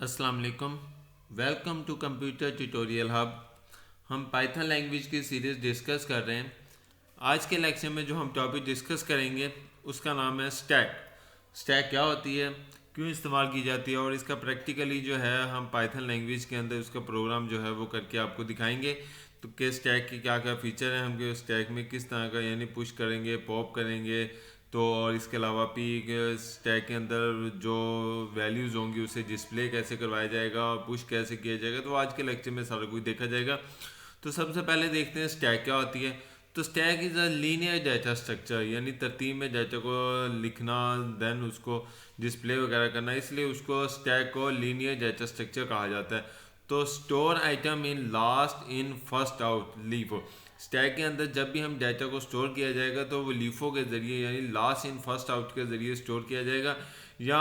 अस्सलाम वालेकुम। Welcome to computer tutorial hub. हम पाइथन लैंग्वेज की सीरीज़ डिस्कस कर रहे हैं। आज के लेक्चर में जो हम टॉपिक डिस्कस करेंगे उसका नाम है स्टैक। स्टैक क्या होती है, क्यों इस्तेमाल की जाती है, और इसका प्रैक्टिकली जो है हम पाइथन लैंग्वेज के अंदर उसका प्रोग्राम जो है वो करके आपको दिखाएंगे। तो कि स्टैक की क्या क्या फ़ीचर हैं, हम स्टैक में किस तरह का यानी पुश करेंगे, पॉप करेंगे, तो और इसके अलावा पी स्टैक के अंदर जो वैल्यूज़ होंगी उसे डिस्प्ले कैसे करवाया जाएगा और पुश कैसे किया जाएगा। तो आज के लेक्चर में सारा कुछ देखा जाएगा। तो सबसे पहले देखते हैं स्टैक क्या होती है। तो stack is a linear data structure, यानी तरतीब में डाटा को लिखना, देन उसको डिस्प्ले वगैरह करना, इसलिए उसको स्टैक को लीनियर डाटा स्ट्रक्चर कहा जाता है। तो store item in last in first out LIFO. Stack के अंदर जब भी हम डाटा को स्टोर किया जाएगा तो वो लीफो के ज़रिए यानी लास्ट इन फर्स्ट आउट के ज़रिए स्टोर किया जाएगा, या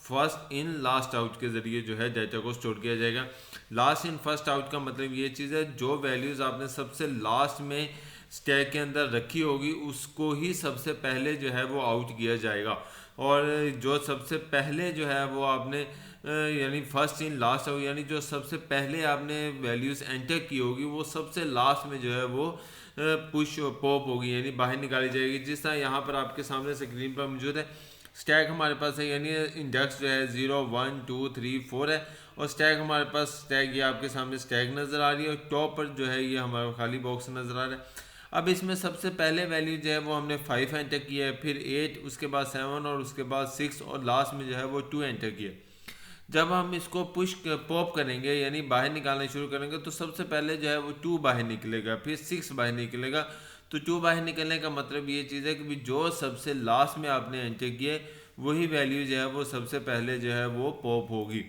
फर्स्ट इन लास्ट आउट के ज़रिए जो है डाटा को स्टोर किया जाएगा। लास्ट इन फर्स्ट आउट का मतलब ये चीज़ है, जो वैल्यूज़ आपने सबसे लास्ट में स्टैक के अंदर रखी होगी उसको ही सबसे पहले जो है वो आउट किया जाएगा, और जो सबसे पहले जो है वो आपने यानी फर्स्ट इन लास्ट आउट, यानी जो सबसे पहले आपने वैल्यूज़ एंटर की होगी वो सबसे लास्ट में जो है वो पुश पॉप होगी, यानी बाहर निकाली जाएगी। जिस तरह यहाँ पर आपके सामने स्क्रीन पर मौजूद है, स्टैक हमारे पास है, यानी इंडेक्स जो है 0 1 2 3 4 है, और स्टैक हमारे पास स्टैक ये आपके सामने स्टैक नज़र आ रही है, और टॉप पर जो है ये हमारा खाली बॉक्स नज़र आ रहा है। अब इसमें सबसे पहले वैल्यू जो है वो हमने 5 एंटर किया है, फिर 8, उसके बाद 7, और उसके बाद 6, और लास्ट में जो है वो 2 एंटर किया। जब हम इसको पुश पॉप करेंगे यानी बाहर निकालना शुरू करेंगे तो सबसे पहले जो है वो 2 बाहर निकलेगा, फिर 6 बाहर निकलेगा। तो 2 बाहर निकलने का मतलब ये चीज़ है कि जो सबसे लास्ट में आपने एंटर किए वही वैल्यू जो है वो सबसे पहले जो है वो पॉप होगी।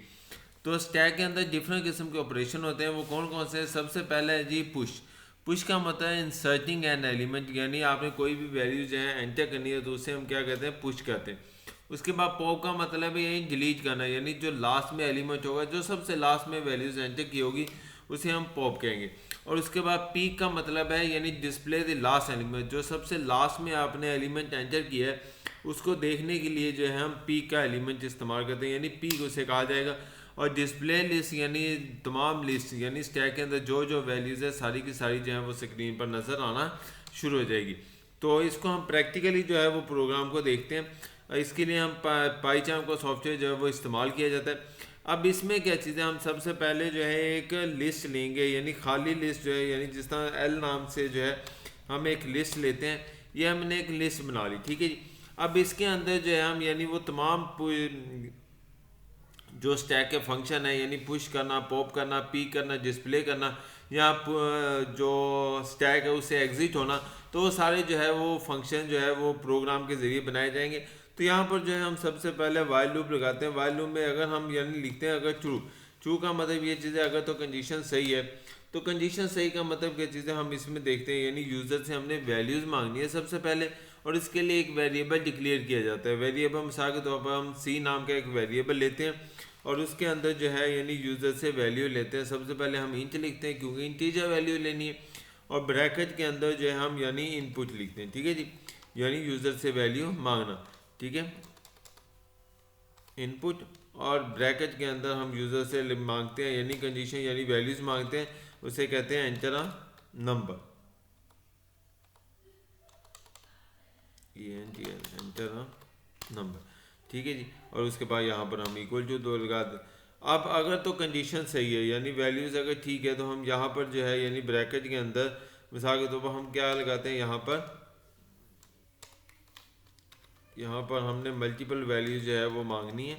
तो स्टैक के अंदर डिफरेंट किस्म के ऑपरेशन होते हैं, वो कौन कौन से हैं। सबसे पहले है जी पुश। पुश का मतलब है इंसर्टिंग एन एलिमेंट, यानी आपने कोई भी वैल्यू जो है एंटर करनी है तो उसे हम क्या कहते हैं, पुश कहते हैं। उसके बाद पॉप का मतलब है यही डिलीट करना, यानी जो लास्ट में एलिमेंट होगा, जो सबसे लास्ट में वैल्यूज एंटर की होगी उसे हम पॉप कहेंगे। और उसके बाद पीक का मतलब है यानी डिस्प्ले द लास्ट एलिमेंट, जो सबसे लास्ट में आपने एलिमेंट एंटर किया है उसको देखने के लिए जो है हम पीक का एलिमेंट इस्तेमाल करते हैं, यानी पीक उसे कहा जाएगा। और डिस्प्ले लिस्ट यानी तमाम लिस्ट, यानी स्टैक के अंदर जो जो वैल्यूज़ है सारी की सारी जो है वो स्क्रीन पर नज़र आना शुरू हो जाएगी। तो इसको हम प्रैक्टिकली जो है वो प्रोग्राम को देखते हैं। इसके लिए हम पाईचार्म का सॉफ्टवेयर जो है वो इस्तेमाल किया जाता है। अब इसमें क्या चीज़ें, हम सबसे पहले जो है एक लिस्ट लेंगे, यानी खाली लिस्ट जो है, यानी जिस तरह एल नाम से जो है हम एक लिस्ट लेते हैं। ये हमने एक लिस्ट बना ली, ठीक है जी। अब इसके अंदर जो है हम यानी वो तमाम जो स्टैक के फंक्शन है, यानी पुश करना, पॉप करना, पीक करना, डिस्प्ले करना, या जो स्टैक है उससे एग्जिट होना, तो वो सारे जो है वो फंक्शन जो है वो प्रोग्राम के ज़रिए बनाए जाएंगे। तो यहाँ पर जो है हम सबसे पहले वाइल लूप लगाते हैं। वाइल लूप में अगर हम यानी लिखते हैं अगर ट्रू, ट्रू का मतलब ये चीज़ है अगर तो कंडीशन सही है। तो कंडीशन सही का मतलब क्या चीज़ है, हम इसमें देखते हैं यानी यूज़र से हमने वैल्यूज़ मांगनी है सबसे पहले, और इसके लिए एक वेरिएबल डिक्लेयर किया जाता है। वेरिएबल मिसाल के तौर पर हम सी नाम का एक वेरिएबल लेते हैं, और उसके अंदर जो है यानी यूज़र से वैल्यू लेते हैं। सबसे पहले हम इंट लिखते हैं क्योंकि इंटीजर वैल्यू लेनी है, और ब्रैकेट के अंदर जो है हम यानी इनपुट लिखते हैं, ठीक है जी, यानी यूज़र से वैल्यू मांगना, ठीक है, इनपुट। और ब्रैकेट के अंदर हम यूज़र से मांगते हैं यानी कंडीशन यानी वैल्यूज़ मांगते हैं, उसे कहते हैं enter a number, enter a number, ठीक है जी। और उसके बाद यहाँ पर हम इक्वल टू 2 लगा दें। अब अगर तो कंडीशन सही है यानी वैल्यूज़ अगर ठीक है तो हम यहाँ पर जो है यानी ब्रैकेट के अंदर मिसाल के तौर पर हम क्या लगाते हैं, यहाँ पर हमने मल्टीपल वैल्यूज जो है वो मांगनी है,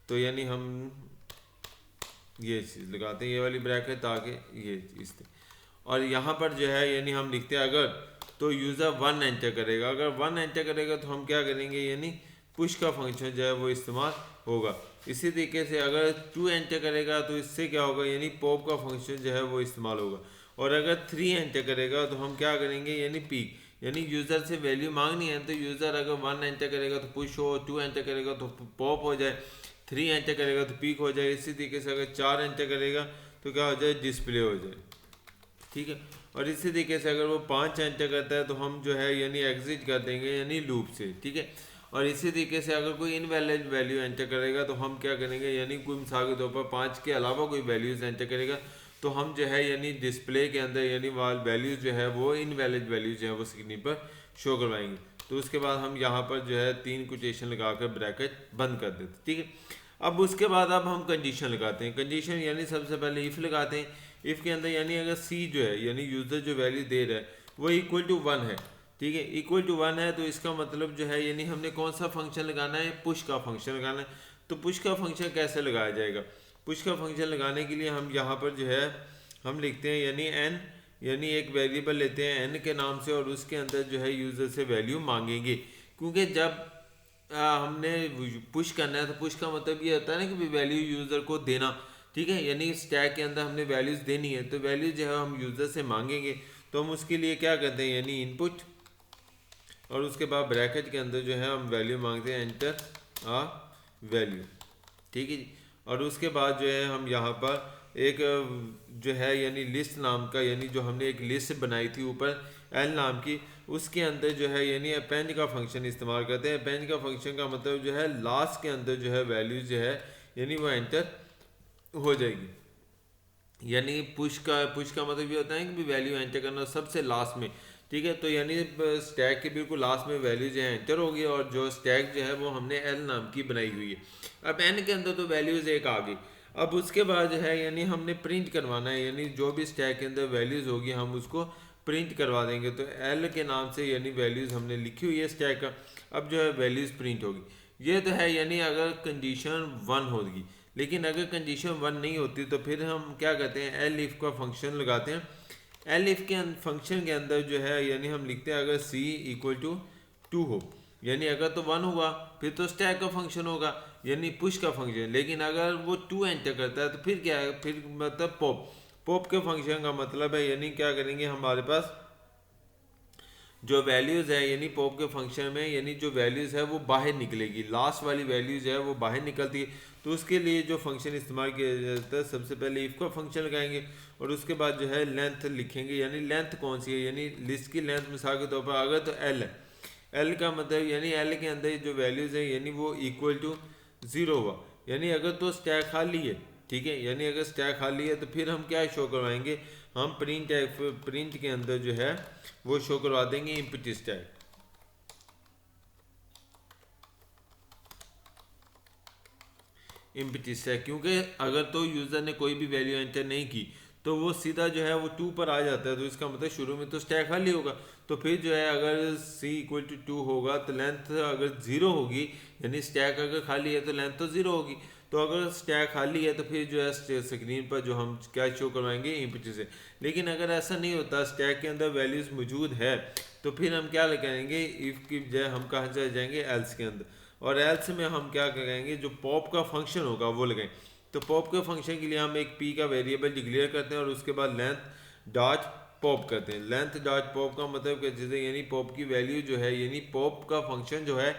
तो यानी हम ये चीज़ लगाते हैं, ये वाली ब्रैकेट, ताकि ये चीज़ थे। और यहाँ पर जो है यानी हम लिखते हैं अगर तो यूज़र 1 एंटर करेगा, अगर 1 एंटर करेगा तो हम क्या करेंगे यानी पुश का फंक्शन जो है वो इस्तेमाल होगा। इसी तरीके से अगर 2 एंटर करेगा तो इससे क्या होगा यानी पॉप का फंक्शन जो है वो इस्तेमाल होगा। और अगर 3 एंटर करेगा तो हम क्या करेंगे यानी पीक, यानी यूज़र से वैल्यू मांगनी है तो यूज़र अगर 1 एंटर करेगा तो पुश हो, 2 एंटर करेगा तो पॉप हो जाए, 3 एंटर करेगा तो पीक हो जाए। इसी तरीके से अगर 4 एंटर करेगा तो क्या हो जाए, डिस्प्ले हो जाए, ठीक है। और इसी तरीके से अगर वो 5 एंटर करता है तो हम जो है यानी एग्जिट कर देंगे यानी लूप से, ठीक है। और इसी तरीके से अगर कोई इनवैलिड वैल्यू एंटर करेगा तो हम क्या करेंगे, यानी कोई मिसाल के तौर पर 5 के अलावा कोई वैल्यूज़ एंटर करेगा तो हम जो है यानी डिस्प्ले के अंदर यानी वैल्यूज़ जो है वो इनवैलिड वैल्यूज़ जो है वो स्क्रीन पर शो करवाएंगे। तो उसके बाद हम यहाँ पर जो है 3 कोटेशन लगाकर ब्रैकेट बंद कर देते, ठीक है। अब उसके बाद अब हम कंडीशन लगाते हैं। कंडीशन यानी सबसे पहले इफ़ लगाते हैं। इफ़ के अंदर यानी अगर सी जो है यानी यूज़र जो वैल्यू दे रहा है वो इक्वल टू 1 है, ठीक है, इक्वल टू 1 है, तो इसका मतलब जो है यानी हमने कौन सा फंक्शन लगाना है, पुश का फंक्शन लगाना है। तो पुश का फंक्शन कैसे लगाया जाएगा? पुश का फंक्शन लगाने के लिए हम यहाँ पर जो है हम लिखते हैं यानी एन, यानी एक वेरिएबल लेते हैं एन के नाम से और उसके अंदर जो है यूज़र से वैल्यू मांगेंगे। क्योंकि जब हमने पुश करना है तो पुश का मतलब ये होता है ना कि वैल्यू यूज़र को देना, ठीक है, यानी स्टैक के अंदर हमने वैल्यूज़ देनी है तो वैल्यू जो है हम यूज़र से मांगेंगे। तो हम उसके लिए क्या करते हैं, यानी इनपुट और उसके बाद ब्रैकेट के अंदर जो है हम वैल्यू मांगते हैं, एंटर आ वैल्यू, ठीक है जी। और उसके बाद जो है हम यहाँ पर एक जो है यानी लिस्ट नाम का, यानी जो हमने एक लिस्ट बनाई थी ऊपर एल नाम की, उसके अंदर जो है यानी अपेंड का फंक्शन इस्तेमाल करते हैं। अपेंड का फंक्शन का मतलब जो है लास्ट के अंदर जो है वैल्यू जो है यानी वो एंटर हो जाएगी। यानी पुश का मतलब ये होता है कि वैल्यू एंटर करना सबसे लास्ट में, ठीक है। तो यानी स्टैक के बिल्कुल लास्ट में वैल्यू जो है एंटर होगी और जो स्टैक जो है वो हमने एल नाम की बनाई हुई है। अब एन के अंदर तो वैल्यूज़ एक आ गई। अब उसके बाद जो है यानी हमने प्रिंट करवाना है, यानी जो भी स्टैक के अंदर वैल्यूज़ होगी हम उसको प्रिंट करवा देंगे। तो एल के नाम से यानी वैल्यूज़ हमने लिखी हुई है स्टैक का, अब जो है वैल्यूज़ प्रिंट होगी। ये तो है यानी अगर कंडीशन 1 होगी। लेकिन अगर कंडीशन 1 नहीं होती तो फिर हम क्या कहते हैं, एल इफ़ का फंक्शन लगाते हैं। एल इफ़ के फंक्शन के अंदर जो है यानी हम लिखते हैं अगर सी इक्वल टू 2 हो, यानी अगर तो 1 हुआ फिर तो स्टैक का फंक्शन होगा यानी पुश का फंक्शन। लेकिन अगर वो 2 एंटर करता है तो फिर क्या है, फिर मतलब पॉप के फंक्शन का मतलब है यानी क्या करेंगे, हमारे पास जो वैल्यूज़ है यानी पॉप के फंक्शन में यानी जो वैल्यूज़ है वो बाहर निकलेगी, लास्ट वाली वैल्यूज़ है वो बाहर निकलती है। तो उसके लिए जो फंक्शन इस्तेमाल किया जाता है, सबसे पहले इफ़ का फंक्शन लगाएंगे और उसके बाद जो है लेंथ लिखेंगे, यानी लेंथ कौन सी है, यानी लिस्ट की लेंथ मिसाल के तौर पर अगर तो एल है, एल का मतलब यानी एल के अंदर जो वैल्यूज़ है यानी वो इक्वल टू 0 हुआ, यानी अगर तो स्टैक खाली है, ठीक है, यानी अगर स्टैक खाली है तो फिर हम क्या शो करवाएंगे, हम प्रिंट के अंदर जो है वो शो करवा देंगे एम्प्टी स्टैक। एम्प्टी स्टैक क्योंकि अगर तो यूज़र ने कोई भी वैल्यू एंटर नहीं की तो वो सीधा जो है वो 2 पर आ जाता है। तो इसका मतलब शुरू में तो स्टैक खाली होगा, तो फिर जो है अगर c इक्वल टू 2 होगा तो लेंथ अगर 0 होगी, यानी स्टैक अगर खाली है तो लेंथ तो 0 होगी। तो अगर स्टैक खाली है तो फिर जो है स्क्रीन पर जो हम क्या शो करवाएंगे, एम्प्टी से। लेकिन अगर ऐसा नहीं होता, स्टैक के अंदर वैल्यूज़ मौजूद है, तो फिर हम क्या लगाएंगे, इफ़ की बजाय हम कहाँ चले जाएंगे, एल्स के अंदर, और एल्स में हम क्या करेंगे, जो पॉप का फंक्शन होगा वो लगाएं। तो पॉप के फंक्शन के लिए हम एक पी का वेरिएबल डिक्लेयर करते हैं और उसके बाद लेंथ डॉट पॉप करते हैं। लेंथ डॉट पॉप का मतलब कि जैसे यानी पॉप की वैल्यू जो है यानी पॉप का फंक्शन जो है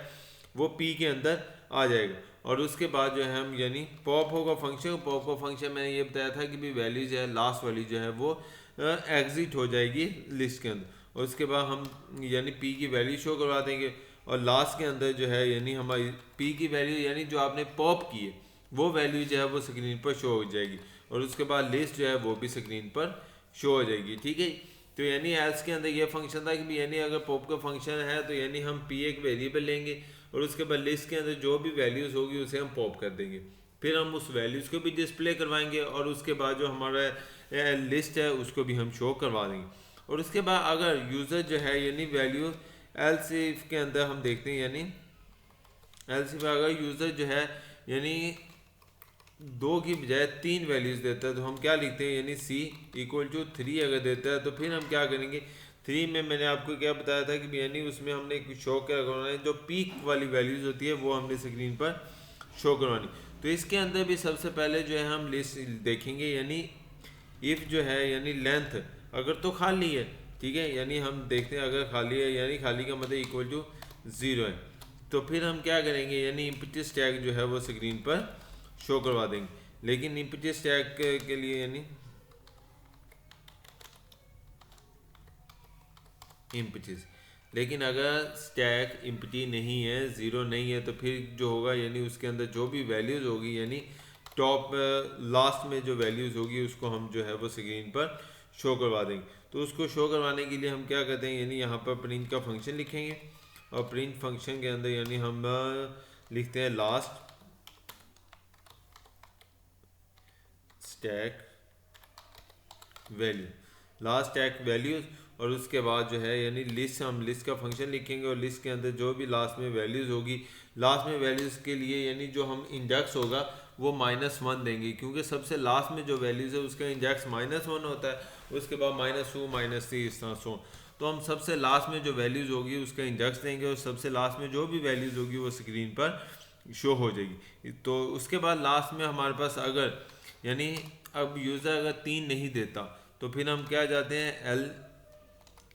वो पी के अंदर आ जाएगा। और उसके बाद जो है हम यानी पॉप होगा फंक्शन, पॉप का फंक्शन मैंने ये बताया था कि भी वैल्यू जो है लास्ट वाली जो है वो एग्जिट हो जाएगी लिस्ट के अंदर। और उसके बाद हम यानी पी की वैल्यू शो करवा देंगे और लास्ट के अंदर जो है यानी हमारी पी की वैल्यू यानी जो आपने पॉप की है वो वैल्यू जो है वो स्क्रीन पर शो हो जाएगी। और उसके बाद लिस्ट जो है वो भी स्क्रीन पर शो हो जाएगी, ठीक है। तो यानी एल्स के अंदर ये फंक्शन था कि यानी अगर पॉप का फंक्शन है तो यानी हम पी एक वेरिएबल लेंगे और उसके बाद लिस्ट के अंदर जो भी वैल्यूज़ होगी उसे हम पॉप कर देंगे, फिर हम उस वैल्यूज़ को भी डिस्प्ले करवाएंगे और उसके बाद जो हमारा लिस्ट है उसको भी हम शो करवा देंगे। और उसके बाद अगर यूज़र जो है यानी वैल्यू एल्स इफ के अंदर हम देखते हैं, यानी एल्स इफ अगर यूज़र जो है यानी 2 की बजाय 3 वैल्यूज़ देता है तो हम क्या लिखते हैं, यानी सी इक्वल टू 3 अगर देता है तो फिर हम क्या करेंगे, 3 में मैंने आपको क्या बताया था कि यानी उसमें हमने शो क्या करवाना है, जो पीक वाली वैल्यूज़ होती है वो हमने स्क्रीन पर शो करवानी। तो इसके अंदर भी सबसे पहले जो है हम लिस्ट देखेंगे, यानी इफ़ जो है यानी लेंथ अगर तो खाली है, ठीक है, यानी हम देखते हैं अगर खाली है यानी खाली का मतलब इक्वल टू 0 है, तो फिर हम क्या करेंगे, यानी एम्प्टी स्टैक जो है वो स्क्रीन पर शो करवा देंगे। लेकिन एम्प्टी स्टैक के लिए यानी एम्प्टीज लेकिन अगर स्टैक एम्प्टी नहीं है, ज़ीरो नहीं है, तो फिर जो होगा यानी उसके अंदर जो भी वैल्यूज़ होगी यानी टॉप लास्ट में जो वैल्यूज़ होगी उसको हम जो है वो स्क्रीन पर शो करवा देंगे। तो उसको शो करवाने के लिए हम क्या करते हैं यानी यहाँ पर प्रिंट का फंक्शन लिखेंगे और प्रिंट फंक्शन के अंदर यानी हम लिखते हैं last stack value, last stack values, और उसके बाद जो है यानी लिस्ट, हम लिस्ट का फंक्शन लिखेंगे और लिस्ट के अंदर जो भी लास्ट में वैल्यूज़ होगी, लास्ट में वैल्यूज़ के लिए यानी जो हम इंडेक्स होगा वो -1 देंगे, क्योंकि सबसे लास्ट में जो वैल्यूज़ है उसका इंडेक्स -1 होता है, उसके बाद -2 -3 इस तरह सो। तो हम सबसे लास्ट में जो वैल्यूज़ होगी उसका इंडेक्स देंगे और सबसे लास्ट में जो भी वैल्यूज़ होगी वो स्क्रीन पर शो हो जाएगी। तो उसके बाद लास्ट में हमारे पास अगर यानी अब यूज़र अगर 3 नहीं देता तो फिर हम क्या जाते हैं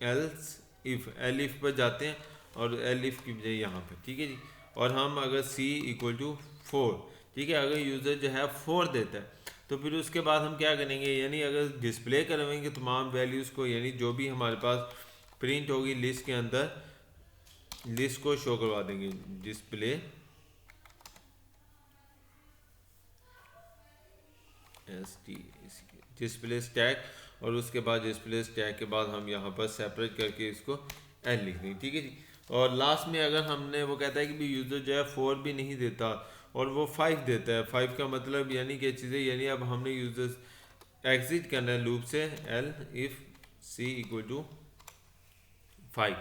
एल्स इफ़ पर जाते हैं और एल इफ़ की बजाय यहाँ पे, ठीक है जी। और हम अगर c = 4, ठीक है, अगर यूज़र जो है 4 देता है तो फिर उसके बाद हम क्या करेंगे यानी अगर डिस्प्ले करवाएंगे तमाम वैल्यूज़ को, यानी जो भी हमारे पास प्रिंट होगी लिस्ट के अंदर, लिस्ट को शो करवा देंगे डिस्प्ले स्टैक, और उसके बाद डिस्प्ले स्टैक के बाद हम यहाँ पर सेपरेट करके इसको एल लिख देंगे, ठीक है जी। और लास्ट में अगर हमने वो कहता है कि भी यूज़र जो है 4 भी नहीं देता और वो 5 देता है, 5 का मतलब यानी क्या चीज़ें, यानी अब हमने यूज़र एग्जिट करना है लूप से एल इफ़ c = 5,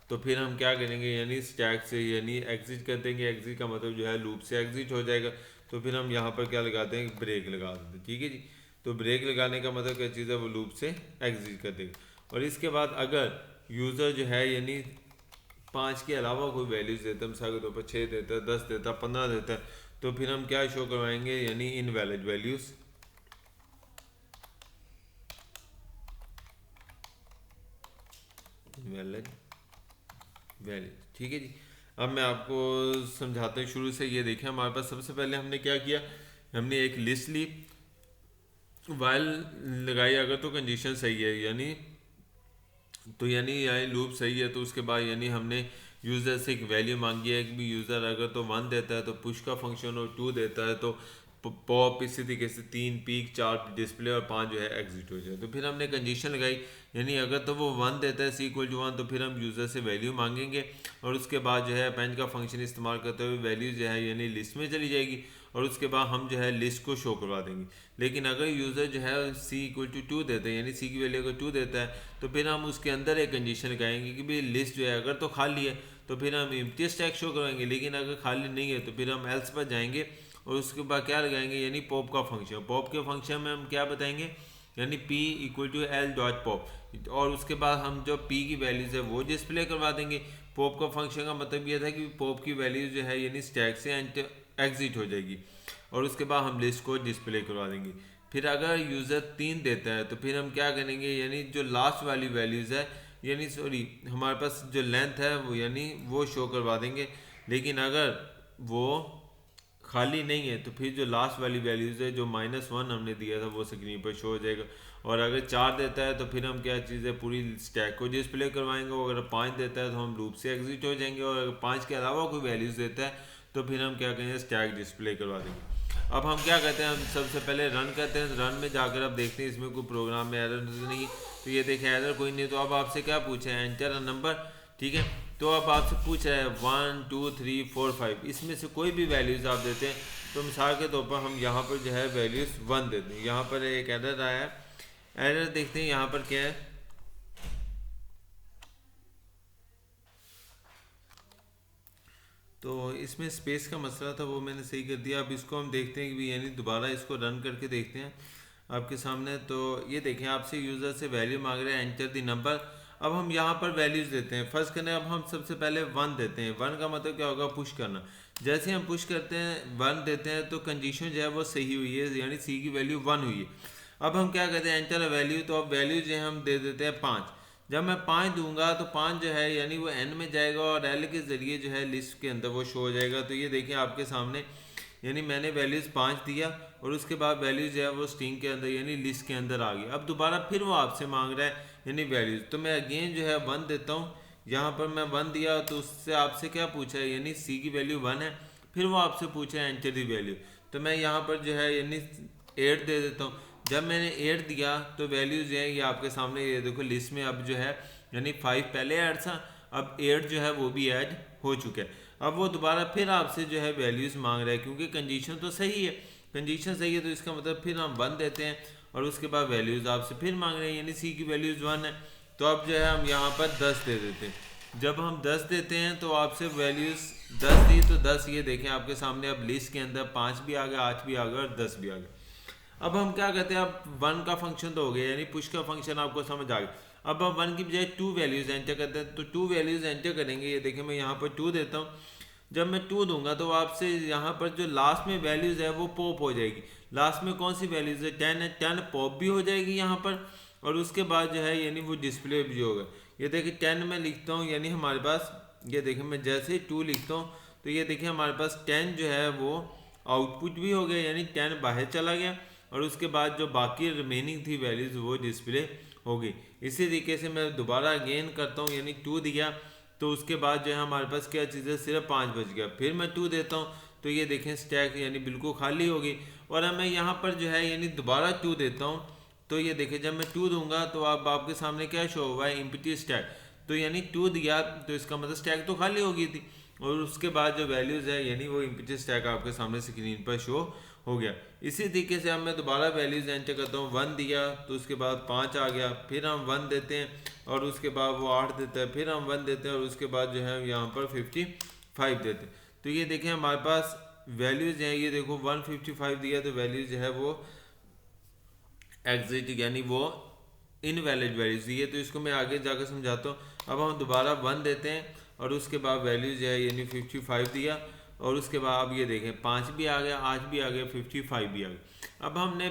तो फिर हम क्या करेंगे यानी स्टैक से यानी एग्जिट कर देंगे, एग्जिट का मतलब जो है लूप से एग्जिट हो जाएगा, तो फिर हम यहाँ पर क्या लगाते हैं ब्रेक लगा देते हैं, ठीक है जी। तो ब्रेक लगाने का मतलब क्या चीज़ है, वो लूप से एग्जिट कर देगा। और इसके बाद अगर यूज़र जो है यानी 5 के अलावा कोई वैल्यूज़ देता है, मिसाल के तौर पर 6 देता है, 10 देता है, 15 देता है, तो फिर हम क्या शो करवाएंगे यानी इनवैलिड वैल्यूज़, इनवैलिड वैल्यूज, ठीक है जी। अब मैं आपको समझाता हूँ शुरू से। ये देखें हमारे पास सबसे पहले हमने क्या किया, हमने एक लिस्ट ली, वाइल लगाई, अगर तो कंडीशन सही है यानी तो यानी लूप सही है, तो उसके बाद यानी हमने यूज़र से एक वैल्यू मांगी है कि भी यूज़र अगर तो 1 देता है तो पुश का फंक्शन, और 2 देता है तो पॉप, इसी तरीके से 3 पीक, 4 डिस्प्ले और 5 जो है एग्जिट हो जाए। तो फिर हमने कंडीशन लगाई यानी अगर तो वो 1 देता है c = 1 तो फिर हम यूज़र से वैल्यू मांगेंगे और उसके बाद जो है अपेंड का फंक्शन इस्तेमाल करते हुए वैल्यू जो है यानी लिस्ट में चली जाएगी और उसके बाद हम जो है लिस्ट को शो करवा देंगे। लेकिन अगर यूज़र जो है c = 2 देता है यानी c की वैल्यू अगर 2 देता है तो फिर हम उसके अंदर एक कंडीशन लगाएंगे कि भाई लिस्ट जो है अगर तो खाली है तो फिर हम एम्प्टी स्टैक शो करवाएंगे, लेकिन अगर खाली नहीं है तो फिर हम एल्स पर जाएंगे और उसके बाद क्या लगाएंगे यानी पॉप का फंक्शन। पॉप के फंक्शन में हम क्या बताएंगे यानी p = l.pop, और उसके बाद हम जो p की वैल्यूज़ है वो डिस्प्ले करवा देंगे। पॉप का फंक्शन का मतलब ये था कि पॉप की वैल्यूज़ जो है यानी स्टैक से एग्जिट हो जाएगी और उसके बाद हम लिस्ट को डिस्प्ले करवा देंगे। फिर अगर यूज़र 3 देता है तो फिर हम क्या करेंगे यानी जो लास्ट वाली वैल्यूज़ है यानी सॉरी हमारे पास जो लेंथ है वो यानी वो शो करवा देंगे, लेकिन अगर वो खाली नहीं है तो फिर जो लास्ट वाली वैल्यूज़ है जो -1 हमने दिया था वो स्क्रीन पर शो हो जाएगा। और अगर 4 देता है तो फिर हम क्या चीज़ है पूरी स्टैक को डिस्प्ले करवाएंगे, और अगर 5 देता है तो हम लूप से एग्जिट हो जाएंगे, और अगर 5 के अलावा कोई वैल्यूज़ देता है तो फिर हम क्या करेंगे स्टैक डिस्प्ले करवा देंगे। अब हम क्या करते हैं, हम सबसे पहले रन करते हैं। रन में जाकर अब देखते हैं इसमें कोई प्रोग्राम में एरर नहीं, तो ये देखें एरर कोई नहीं। तो अब आपसे क्या पूछा है, एंटर अ नंबर, ठीक है। तो अब आपसे पूछ रहा है 1 2 3 4 5, इसमें से कोई भी वैल्यूज़ आप देते हैं। तो मिसाल के तौर पर हम यहाँ पर जो है वैल्यूज़ 1 देते हैं। यहाँ पर एक एरर आया है, एरर देखते हैं यहाँ पर क्या है। तो इसमें स्पेस का मसला था वो मैंने सही कर दिया। अब इसको हम देखते हैं कि यानी दोबारा इसको रन करके देखते हैं आपके सामने। तो ये देखें आपसे यूज़र से वैल्यू मांग रहे हैं, एंटर द नंबर। अब हम यहाँ पर वैल्यूज़ देते हैं। फर्स्ट करने अब हम सबसे पहले 1 देते हैं। 1 का मतलब क्या होगा, पुश करना। जैसे हम पुश करते हैं 1 देते हैं तो कंडीशन जो है वो सही हुई है, यानी सी की वैल्यू 1 हुई है। अब हम क्या कहते हैं, एंटर वैल्यू। तो अब वैल्यू जो है हम दे देते हैं 5। जब मैं 5 दूंगा तो 5 जो है यानी वो n में जाएगा और l के ज़रिए जो है लिस्ट के अंदर वो शो हो जाएगा। तो ये देखिए आपके सामने, यानी मैंने वैल्यूज़ 5 दिया और उसके बाद वैल्यूज़ जो है वो स्ट्रिंग के अंदर यानी लिस्ट के अंदर आ गई। अब दोबारा फिर वो आपसे मांग रहा है यानी वैल्यूज़, तो मैं अगेन जो है 1 देता हूँ। यहाँ पर मैं 1 दिया तो उससे आपसे क्या पूछा है, यानी सी की वैल्यू 1 है। फिर वो आपसे पूछा है एंटर दी वैल्यू, तो मैं यहाँ पर जो है यानी 8 दे देता हूँ। जब मैंने 8 दिया तो वैल्यू जो है ये आपके सामने, ये देखो लिस्ट में अब जो है यानी 5 पहले ऐड था, अब 8 जो है वो भी ऐड हो चुका है। अब वो दोबारा फिर आपसे जो है वैल्यूज़ मांग रहा है, क्योंकि कंडीशन तो सही है, कंडीशन सही है तो इसका मतलब फिर हम 1 देते हैं और उसके बाद वैल्यूज़ आपसे फिर मांग रहे हैं, यानी सी की वैल्यूज़ 1 है। तो अब जो है हम यहाँ पर 10 दे देते हैं। जब हम 10 देते हैं तो आपसे वैल्यूज़ 10 दी तो 10, ये देखें आपके सामने अब लिस्ट के अंदर 5 भी आ गया, 8 भी आ गया और 10 भी आ गया। अब हम क्या कहते हैं, अब 1 का फंक्शन तो हो गया, यानी पुश का फंक्शन आपको समझ आ गया। अब हम 1 की बजाय 2 वैल्यूज़ एंटर करते हैं, तो 2 वैल्यूज़ एंटर करेंगे। ये देखें मैं यहाँ पर 2 देता हूँ। जब मैं 2 दूंगा तो आपसे यहाँ पर जो लास्ट में वैल्यूज़ है वो पॉप हो जाएगी। लास्ट में कौन सी वैल्यूज़ है, 10 है, 10 पॉप भी हो जाएगी यहाँ पर, और उसके बाद जो है यानी वो डिस्प्ले भी होगा। ये देखिए 10 में लिखता हूँ, यानी हमारे पास ये देखिए मैं जैसे ही 2 लिखता हूँ तो ये देखिए हमारे पास 10 जो है वो आउटपुट भी हो गया, यानी 10 बाहर चला गया, और उसके बाद जो बाकी रिमेनिंग थी वैल्यूज़ वो डिस्प्ले होगी। इसी तरीके से मैं दोबारा अगेन करता हूँ, यानी 2 दिया तो उसके बाद जो है हमारे पास क्या चीज़ है, सिर्फ 5 बच गया। फिर मैं 2 देता हूँ तो ये देखें स्टैक यानी बिल्कुल खाली होगी। और अब मैं यहाँ पर जो है यानी दोबारा 2 देता हूँ तो ये देखिए जब मैं 2 दूंगा तो अब आपके सामने क्या शो हुआ है, एम्प्टी स्टैक। तो यानी 2 दिया तो इसका मतलब स्टैक तो खाली हो गई थी, और उसके बाद जो वैल्यूज़ है यानी वो एम्प्टी स्टैक आपके सामने स्क्रीन पर शो हो गया। इसी तरीके से अब मैं दोबारा वैल्यूज़ एंटर करता हूँ। 1 दिया तो उसके बाद 5 आ गया, फिर हम 1 देते हैं और उसके बाद वो 8 देता है, फिर हम 1 देते हैं और उसके बाद जो है यहाँ पर 55 देते हैं। तो ये देखें हमारे पास वैल्यूज़ हैं, ये देखो 155 दिया तो वैल्यूज़ जो है वो एग्जिट यानी वो इनवैलिड वैल्यूज दी है। तो इसको मैं आगे जाकर समझाता हूँ। अब हम दोबारा 1 देते हैं और उसके बाद वैल्यू जो है यानी 55 दिया, और उसके बाद अब ये देखें 5 भी आ गया, 8 भी आ गया, 55 भी आ गया। अब हमने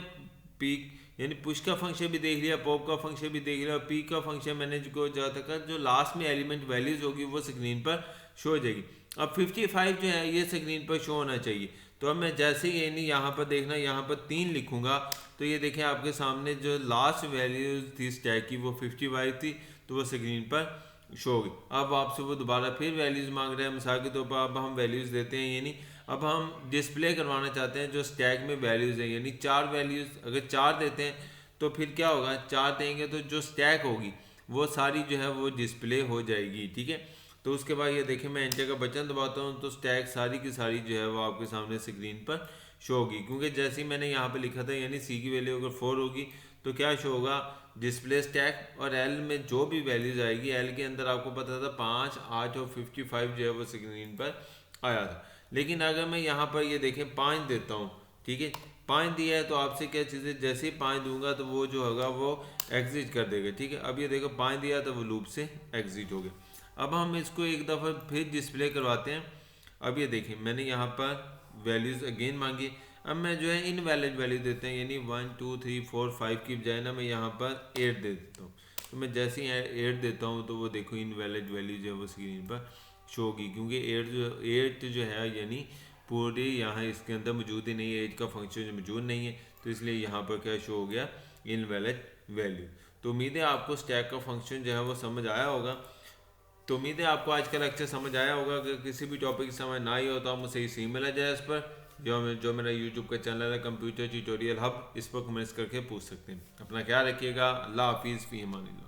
पीक यानी पुश का फंक्शन भी देख लिया, पॉप का फंक्शन भी देख लिया, और पीक का फंक्शन मैंने जो जहाँ तक जो लास्ट में एलिमेंट वैल्यूज होगी वो स्क्रीन पर शो हो जाएगी। अब 55 जो है ये स्क्रीन पर शो होना चाहिए। तो अब मैं जैसे ही यानी यहाँ पर देखना, यहाँ पर 3 लिखूंगा तो ये देखें आपके सामने जो लास्ट वैल्यूज थी स्टैक की वो 55 थी, तो वो स्क्रीन पर शो होगी। अब आपसे वो दोबारा फिर वैल्यूज़ मांग रहे हैं, मिसाल के तौर पर अब हम वैल्यूज़ देते हैं, यानी अब हम डिस्प्ले करवाना चाहते हैं जो स्टैक में वैल्यूज़ हैं, यानी 4 वैल्यूज़ अगर 4 देते हैं तो फिर क्या होगा, 4 देंगे तो जो स्टैक होगी वो सारी जो है वो डिस्प्ले हो जाएगी। ठीक है, तो उसके बाद ये देखें मैं एंटर का बटन दबाता हूँ तो स्टैक सारी की सारी जो है वो आपके सामने स्क्रीन पर शो होगी, क्योंकि जैसे ही मैंने यहाँ पे लिखा था यानी सी की वैल्यू अगर 4 होगी तो क्या शो होगा, डिस्प्ले स्टैक। और एल में जो भी वैल्यूज आएगी, एल के अंदर आपको पता था 5, 8 और 55 जो है वो स्क्रीन पर आया था। लेकिन अगर मैं यहाँ पर ये देखें 5 देता हूँ, ठीक है 5 दिया है तो आपसे क्या चीज़ है, जैसे ही 5 दूंगा तो वो जो होगा वो एग्जिट कर देगा। ठीक है, अब ये देखो 5 दिया तो वो लूप से एग्जिट हो गया। अब हम इसको एक दफ़ा फिर डिस्प्ले करवाते हैं। अब ये देखें मैंने यहाँ पर वैल्यूज़ अगेन मांगी, अब मैं जो है इनवैलिड वैल्यू देते हैं, यानी 1 2 3 4 5 की बजाय ना मैं यहाँ पर 8 दे देता हूँ। तो मैं जैसे ही 8 देता हूँ तो वो देखो इनवैलिड वैल्यू जो है वो स्क्रीन पर शो होगी, क्योंकि 8 जो है यानी पूरी यहाँ इसके अंदर मौजूद ही नहीं है, 8 का फंक्शन मौजूद नहीं है, तो इसलिए यहाँ पर क्या शो हो गया, इनवैलिड वैल्यू। तो उम्मीद है आपको स्टैक का फंक्शन जो है वो समझ आया होगा। तो उम्मीद है आपको आज का लेक्चर समझ आया होगा। अगर किसी भी टॉपिक समझ ना आई हो तो आप मुझसे इस ईमेल आ जाए इस पर, जो मेरा यूट्यूब का चैनल है कंप्यूटर ट्यूटोरियल हब, इस पर कमेंट्स करके पूछ सकते हैं। अपना ख्याल रखिएगा। अल्लाह हाफिज़, फ़ी अमानिल्लाह।